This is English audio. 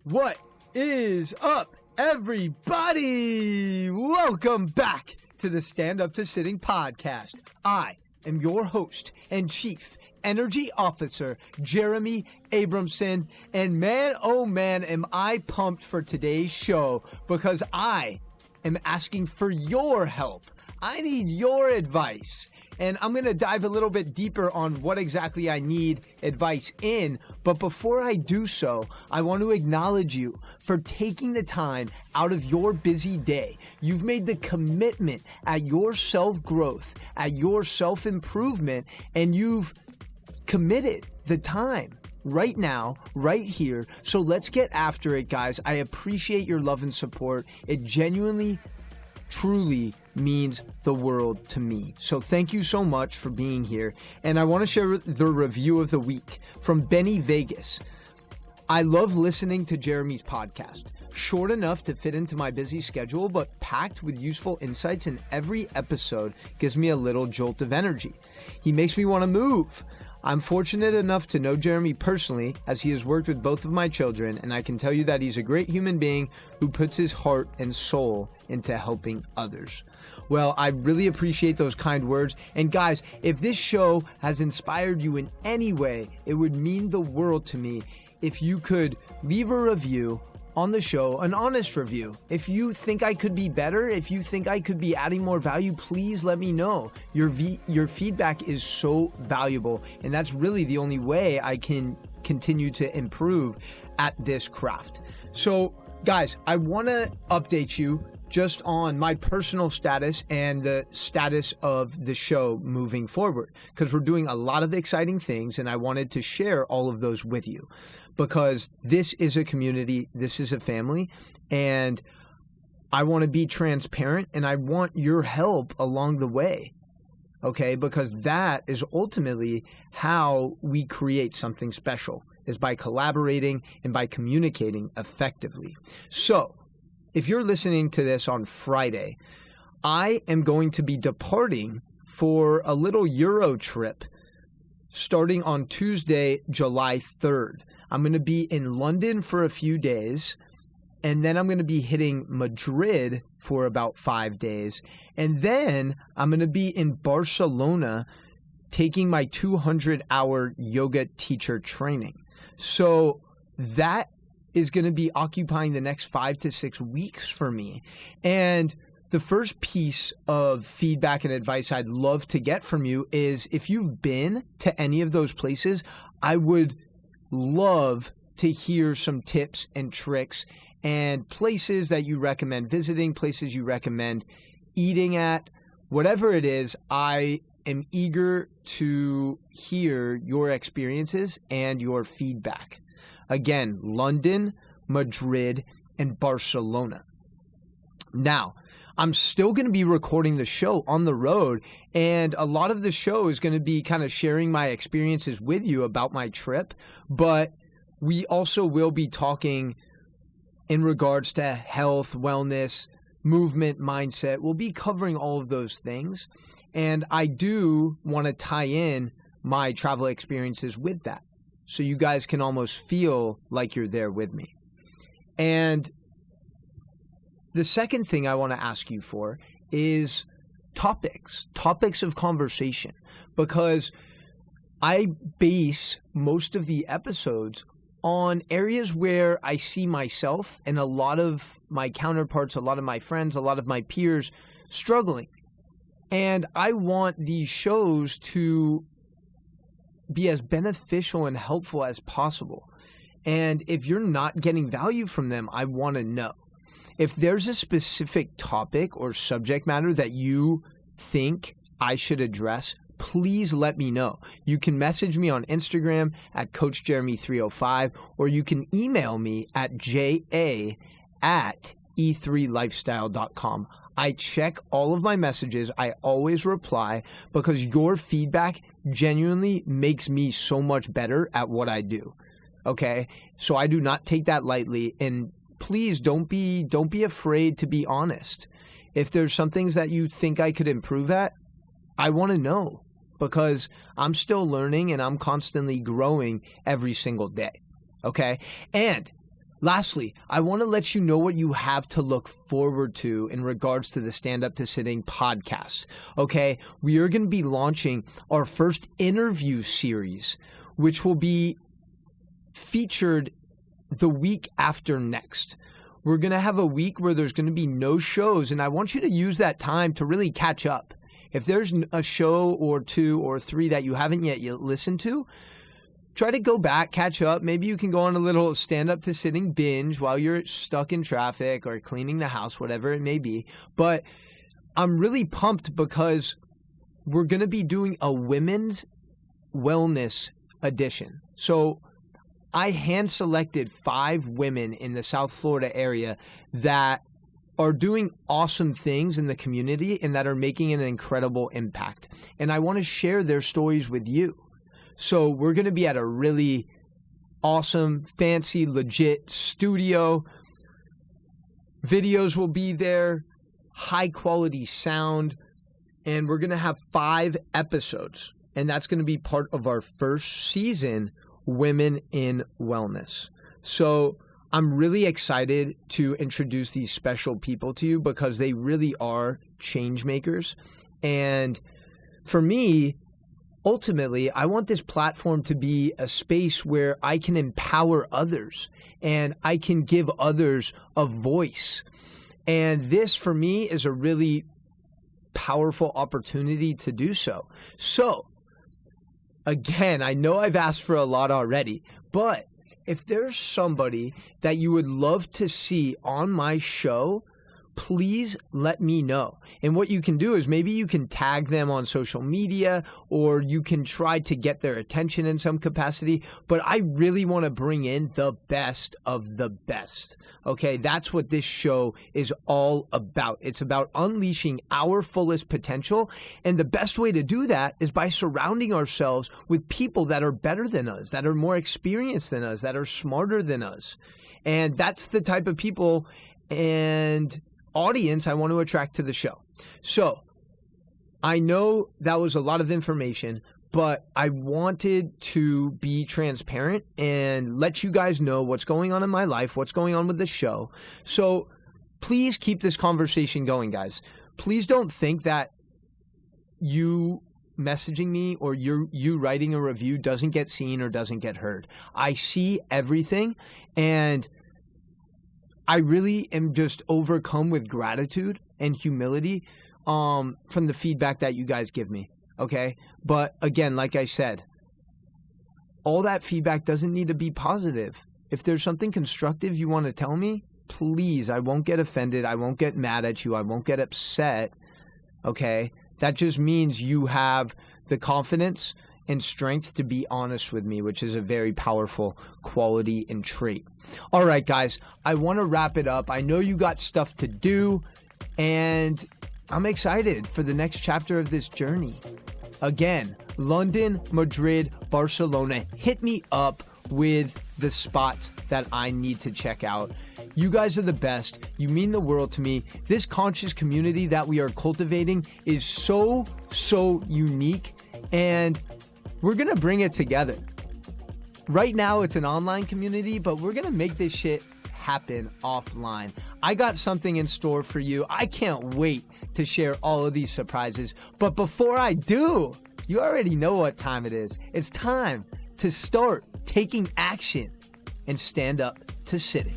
What is up, everybody? Welcome back to the StandUp2Sitting podcast. I am your host and Chief Energy Officer, Jeremy Abramson. And man, oh man, am I pumped for today's show because I am asking for your help. I need your advice. And I'm going to dive a little bit deeper on what exactly I need advice in. But before I do so, I want to acknowledge you for taking the time out of your busy day. You've made the commitment at your self-growth, at your self-improvement, and you've committed the time right now, right here. So let's get after it, guys. I appreciate your love and support. It genuinely truly means the world to me. So thank you so much for being here. And I want to share the review of the week from Benny Vegas. I love listening to Jeremy's podcast. Short enough to fit into my busy schedule, but packed with useful insights, and every episode gives me a little jolt of energy. He makes me want to move. I'm fortunate enough to know Jeremy personally, as he has worked with both of my children, and I can tell you that he's a great human being who puts his heart and soul into helping others. Well, I really appreciate those kind words. And guys, if this show has inspired you in any way, it would mean the world to me if you could leave a review on the show, an honest review. If you think I could be better, if you think I could be adding more value, please let me know. Your feedback is so valuable, and that's really the only way I can continue to improve at this craft. So guys, I want to update you just on my personal status and the status of the show moving forward, because we're doing a lot of exciting things, and I wanted to share all of those with you. Because this is a community, this is a family, and I want to be transparent, and I want your help along the way, okay? Because that is ultimately how we create something special, is by collaborating and by communicating effectively. So, if you're listening to this on Friday, I am going to be departing for a little Euro trip starting on Tuesday, July 3rd. I'm going to be in London for a few days, and then I'm going to be hitting Madrid for about 5 days, and then I'm going to be in Barcelona taking my 200-hour yoga teacher training. So that is going to be occupying the next 5 to 6 weeks for me. And the first piece of feedback and advice I'd love to get from you is if you've been to any of those places, I would love to hear some tips and tricks and places that you recommend visiting, places you recommend eating at, whatever it is. I am eager to hear your experiences and your feedback. Again, London, Madrid, and Barcelona. Now, I'm still going to be recording the show on the road, and a lot of the show is going to be kind of sharing my experiences with you about my trip, but we also will be talking in regards to health, wellness, movement, mindset. We'll be covering all of those things, and I do want to tie in my travel experiences with that, so you guys can almost feel like you're there with me. And the second thing I want to ask you for is topics of conversation, because I base most of the episodes on areas where I see myself and a lot of my counterparts, a lot of my friends, a lot of my peers struggling. And I want these shows to be as beneficial and helpful as possible. And if you're not getting value from them, I want to know. If there's a specific topic or subject matter that you think I should address, please let me know. You can message me on Instagram at CoachJeremy305, or you can email me at ja@e3lifestyle.com. I check all of my messages. I always reply because your feedback genuinely makes me so much better at what I do. Okay? So I do not take that lightly, and please don't be afraid to be honest. If there's some things that you think I could improve at, I want to know, because I'm still learning and I'm constantly growing every single day. Okay? And Lastly, I want to let you know what you have to look forward to in regards to the Stand Up to Sitting podcast. Okay, we are going to be launching our first interview series, which will be featured the week after next. We're going to have a week where there's going to be no shows, and I want you to use that time to really catch up. If there's a show or two or three that you haven't yet listened to, try to go back, catch up. Maybe you can go on a little Stand Up to Sitting binge while you're stuck in traffic or cleaning the house, whatever it may be. But I'm really pumped because we're going to be doing a women's wellness edition. So I hand-selected 5 women in the South Florida area that are doing awesome things in the community and that are making an incredible impact. And I want to share their stories with you. So we're going to be at a really awesome, fancy, legit studio. Videos will be there, high quality sound, and we're going to have 5 episodes. And that's going to be part of our first season, Women in Wellness. So I'm really excited to introduce these special people to you because they really are change makers. And for me, ultimately, I want this platform to be a space where I can empower others and I can give others a voice. And this, for me, is a really powerful opportunity to do so. So, again, I know I've asked for a lot already, but if there's somebody that you would love to see on my show, please let me know. And what you can do is maybe you can tag them on social media or you can try to get their attention in some capacity. But I really want to bring in the best of the best. Okay, that's what this show is all about. It's about unleashing our fullest potential. And the best way to do that is by surrounding ourselves with people that are better than us, that are more experienced than us, that are smarter than us. And that's the type of people and audience I want to attract to the show. So I know that was a lot of information, but I wanted to be transparent and let you guys know what's going on in my life, what's going on with the show. So please keep this conversation going, guys. Please don't think that you messaging me or you writing a review doesn't get seen or doesn't get heard. I see everything, and I really am just overcome with gratitude and humility from the feedback that you guys give me, okay? But again, like I said, all that feedback doesn't need to be positive. If there's something constructive you want to tell me, please, I won't get offended. I won't get mad at you. I won't get upset, okay? That just means you have the confidence and strength to be honest with me, which is a very powerful quality and trait. All right, guys, I want to wrap it up. I know you got stuff to do, and I'm excited for the next chapter of this journey. Again, London, Madrid, Barcelona, hit me up with the spots that I need to check out. You guys are the best. You mean the world to me. This conscious community that we are cultivating is so unique, and we're going to bring it together. Right now, it's an online community, but we're going to make this shit happen offline. I got something in store for you. I can't wait to share all of these surprises. But before I do, you already know what time it is. It's time to start taking action and stand up to sitting.